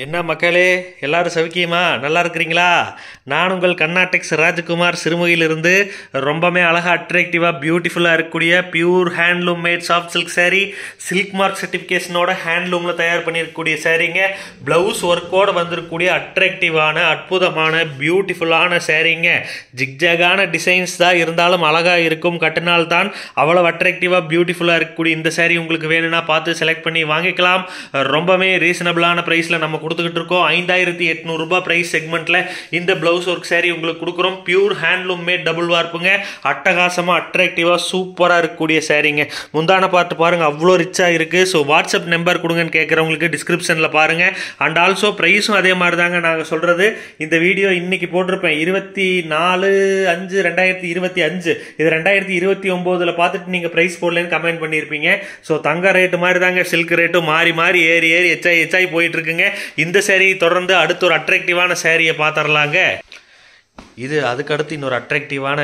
என்ன மக்களே, எல்லாரும் சௌக்கியமா நல்லா இருக்கிறீங்களா? நான் உங்கள் கர்நாடெக்ஸ் ராஜ்குமார் சிறுமுகையிலிருந்து ரொம்பவே அழகாக அட்ராக்டிவாக பியூட்டிஃபுல்லாக இருக்கக்கூடிய pure handloom made soft silk sari, silk mark சர்டிஃபிகேஷனோட ஹேண்ட்லூமில் தயார் பண்ணியிருக்கக்கூடிய சாரீங்க. ப்ளவுஸ் ஒர்க்கோடு வந்திருக்கக்கூடிய அட்ராக்டிவான அற்புதமான பியூட்டிஃபுல்லான சாரீங்க. ஜிக்ஜாகான டிசைன்ஸ் தான் இருந்தாலும் அழகாக இருக்கும். கட்டினால்தான் அவ்வளோ அட்ராக்டிவாக பியூட்டிஃபுல்லாக இருக்கக்கூடிய இந்த சாரீ உங்களுக்கு வேணும்னா பார்த்து செலக்ட் பண்ணி வாங்கிக்கலாம். ரொம்பவே ரீசனபிளான ப்ரைஸில் நம்ம கொடுத்துக்கிட்டு இருக்கோம். 5800 ரூபாய் பிரைஸ் செக்மெண்ட்ல இந்த பிளவுஸ் ஒர்க் சாரி உங்களுக்கு கொடுக்குறோம். பியூர் ஹேண்ட்லூம் மேட் டபுள் வார்ப்புங்க. அட்டகாசமா அட்ராக்டிவா சூப்பரா இருக்கக்கூடிய சாரிங்க. முந்தான பார்த்து பாருங்க, அவ்வளோ ரிச்சா இருக்கு. ஸோ வாட்ஸ்அப் நம்பர் கொடுங்கன்னு கேட்குறவங்களுக்கு டிஸ்கிரிப்ஷன்ல பாருங்க. அண்ட் ஆல்சோ ப்ரைஸும் அதே மாதிரி தாங்க நாங்கள் சொல்றது. இந்த வீடியோ இன்னைக்கு போட்டிருப்பேன் 24/5/2025. இது 2029 பார்த்துட்டு நீங்க பிரைஸ் போடலன்னு கமெண்ட் பண்ணியிருப்பீங்க. ஸோ தங்க ரேட்டு மாதிரி தாங்க சில்க் ரேட்டும் மாறி மாறி ஏறி எச்சாய் போயிட்டு இருக்குங்க. இந்த சாரி தொடர்ந்து அடுத்து ஒரு அட்ராக்டிவான சாரியை பார்த்துடலாங்க. இது அதுக்கடுத்து இன்னொரு அட்ராக்டிவான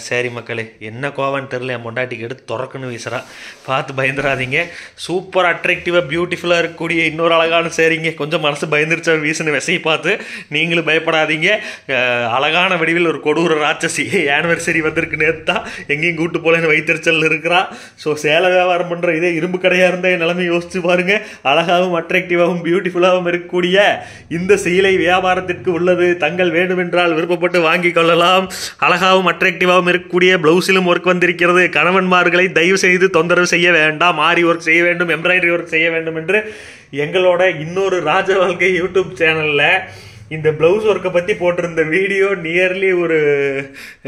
சாரி மக்களே. என்ன கோவன்னு தெரில, என் பொண்டாட்டிக்கு எடுத்து திறக்குன்னு வீசுறா, பார்த்து பயந்துடாதீங்க. சூப்பர் அட்ராக்டிவாக பியூட்டிஃபுல்லாக இருக்கக்கூடிய இன்னொரு அழகான சாரிங்க. கொஞ்சம் மனசு பயந்துருச்சா வீசுன்னு விசையை பார்த்து, நீங்களும் பயப்படாதீங்க. அழகான வடிவில் ஒரு கொடூர ராட்சசி ஆனிவர்சரி வந்திருக்கு. நேற்று தான் எங்கேயும் கூட்டு போலேன்னு வைத்தறிச்சல் இருக்கிறா. ஸோ சேலை வியாபாரம் பண்ணுற இதே இரும்பு கடையாக இருந்த நிலைமை யோசிச்சு பாருங்க. அழகாகவும் அட்ராக்டிவாகவும் பியூட்டிஃபுல்லாகவும் இருக்கக்கூடிய இந்த சீலை வியாபாரத்திற்கு உள்ளது. தங்கள் வேண்டுமென்றால் விருப்பப்பட்டு வாங்கி கொள்ளலாம். அழகாவும் அட்ராக்டிவாகவும் இருக்கக்கூடிய பிளவுஸிலும் ஒர்க் வந்திருக்கிறது. கணவன்மார்களை தயவு செய்து தொந்தரவு செய்ய வேண்டாம். ஆரி ஒர்க் செய்ய வேண்டும், எம்ப்ராய்டரி ஒர்க் செய்ய வேண்டும் என்று எங்களோட இன்னொரு ராஜ வாழ்க்கை யூடியூப் சேனல்ல இந்த பிளவுஸ் ஒர்க்கை பற்றி போட்டிருந்த வீடியோ நியர்லி ஒரு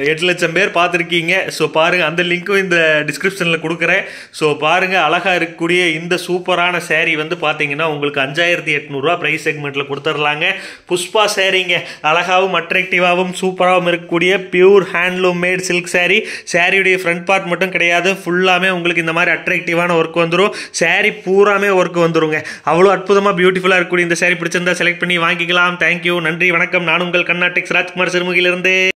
8 லட்சம் பேர் பார்த்துருக்கீங்க. ஸோ பாருங்கள், அந்த லிங்க்கும் இந்த டிஸ்கிரிப்ஷனில் கொடுக்குறேன். ஸோ பாருங்கள், அழகாக இருக்கக்கூடிய இந்த சூப்பரான சேரீ வந்து பார்த்தீங்கன்னா உங்களுக்கு 5800 ரூபா ப்ரைஸ் செக்மெண்ட்டில் கொடுத்துர்லாங்க. புஷ்பா சேரீங்க. அழகாகவும் அட்ராக்டிவாகவும் சூப்பராகவும் இருக்கக்கூடிய pure handloom mat silk sari. சாரியுடைய ஃப்ரண்ட் பார்ட் மட்டும் கிடையாது, ஃபுல்லாமே உங்களுக்கு இந்த மாதிரி அட்ராக்டிவான ஒர்க் வந்துடும். சாரீ பூராமே ஒர்க் வந்துருங்க. அவ்வளோ அற்புதமாக பியூட்டிஃபுல்லாக இருக்கக்கூடிய இந்த சாரீ பிடிச்சிருந்தா செலக்ட் பண்ணி வாங்கிக்கலாம். தேங்க்யூ, நன்றி, வணக்கம். நான் உங்கள் கர்நாடெக்ஸ் ராஜ்குமார் சிறுமுகையிலிருந்து.